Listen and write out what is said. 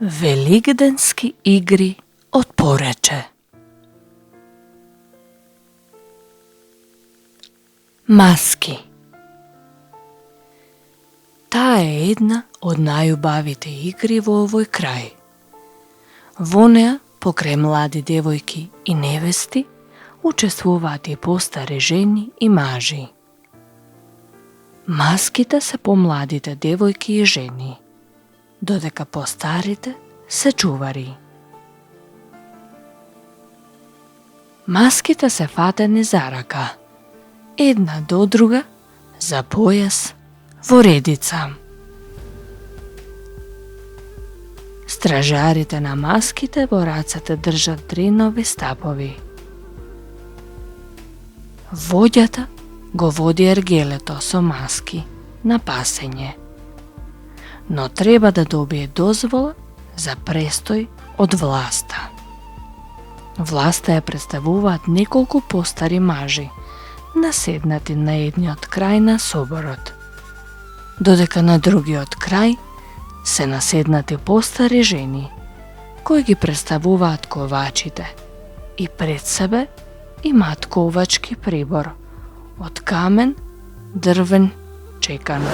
Велигденски игри од Порече. Маски. Таа е една од најубавите игри во овој крај. Во неа, покрај млади девојки и невести, учествуваат и постари жени и мажи. Маските се помладите девојки и жени, додека постарите се чувари. Маските се фатени за рака, една до друга, за појас, во редица. Стражарите на маските во рацете држат дренови стапови. Воѓата го води ергелето со маски на пасење, но треба да добие дозвола за престој од власта. Власта ја представуваат неколку постари мажи, наседнати на едниот крај на соборот, додека на другиот крај се наседнати постари жени, кои ги представуваат ковачите и пред себе имаат ковачки прибор од камен, дрвен, чекан.